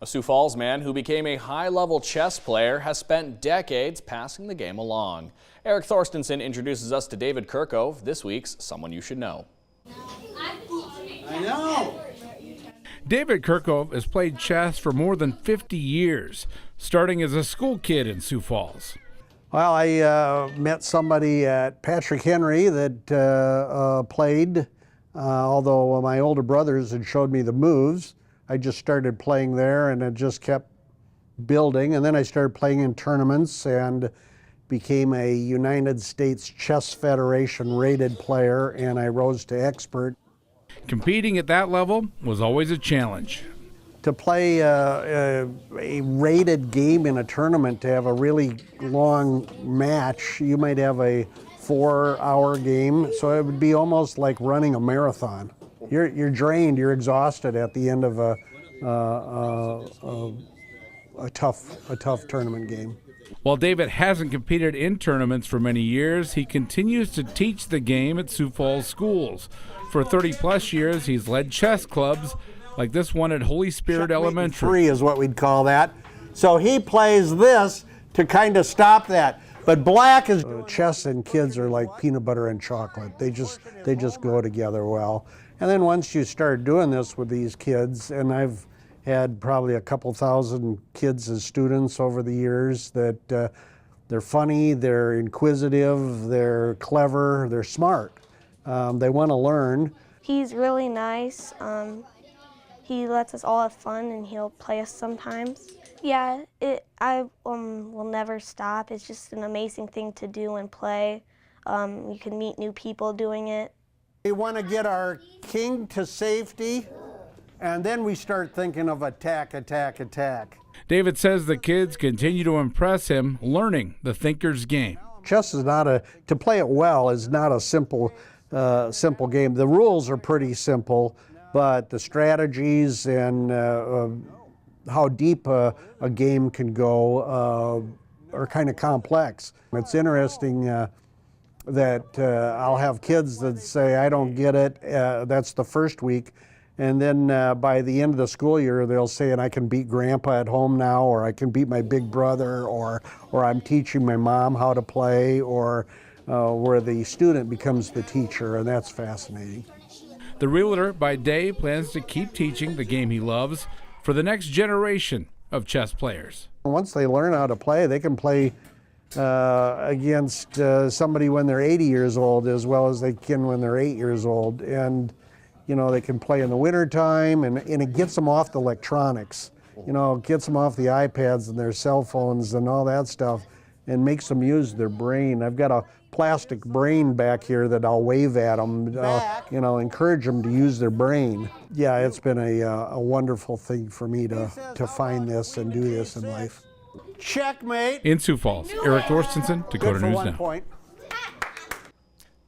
A Sioux Falls man who became a high-level chess player has spent decades passing the game along. Eric Thorstensen introduces us to David Kirkove, this week's Someone You Should Know. I know. David Kirkove has played chess for more than 50 years, starting as a school kid in Sioux Falls. Well, I met somebody at Patrick Henry that played, although my older brothers had showed me the moves. I just started playing there and it just kept building. And then I started playing in tournaments and became a United States Chess Federation rated player, and I rose to expert. Competing at that level was always a challenge. To play a rated game in a tournament, to have a really long match, you might have a 4-hour game, so it would be almost like running a marathon. You're drained, you're exhausted at the end of a tough tournament game. While David hasn't competed in tournaments for many years, he continues to teach the game at Sioux Falls schools. For 30-plus years, he's led chess clubs like this one at Holy Spirit Elementary. Free is what we'd call that. So he plays this to kind of stop that. But black is chess and kids are like peanut butter and chocolate. They just go together well. And then once you start doing this with these kids, and I've had probably a couple thousand kids as students over the years, that they're funny, they're inquisitive, they're clever, they're smart. They want to learn. He's really nice. He lets us all have fun, and he'll play us sometimes. Yeah, I will never stop. It's just an amazing thing to do and play. You can meet new people doing it. We want to get our king to safety, and then we start thinking of attack, attack, attack. David says the kids continue to impress him, learning the thinker's game. Chess is to play it well is not a simple game. The rules are pretty simple, but the strategies and how deep a game can go are kind of complex. It's interesting that I'll have kids that say, I don't get it, that's the first week, and then by the end of the school year they'll say, and I can beat grandpa at home now, or I can beat my big brother, or I'm teaching my mom how to play, or where the student becomes the teacher, and that's fascinating. The realtor by day plans to keep teaching the game he loves for the next generation of chess players. Once they learn how to play, they can play against somebody when they're 80 years old as well as they can when they're 8 years old. And you know, they can play in the winter time, and it gets them off the electronics. You know, it gets them off the iPads and their cell phones and all that stuff, and makes them use their brain. I've got a plastic brain back here that I'll wave at them, you know, encourage them to use their brain. Yeah, it's been a wonderful thing for me to find this and do this in life. Checkmate. In Sioux Falls, Eric Thorstensen, Dakota News Now. Point.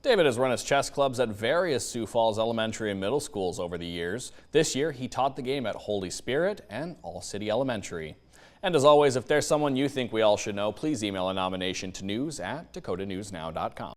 David has run his chess clubs at various Sioux Falls elementary and middle schools over the years. This year, he taught the game at Holy Spirit and All City Elementary. And as always, if there's someone you think we all should know, please email a nomination to news@dakotanewsnow.com.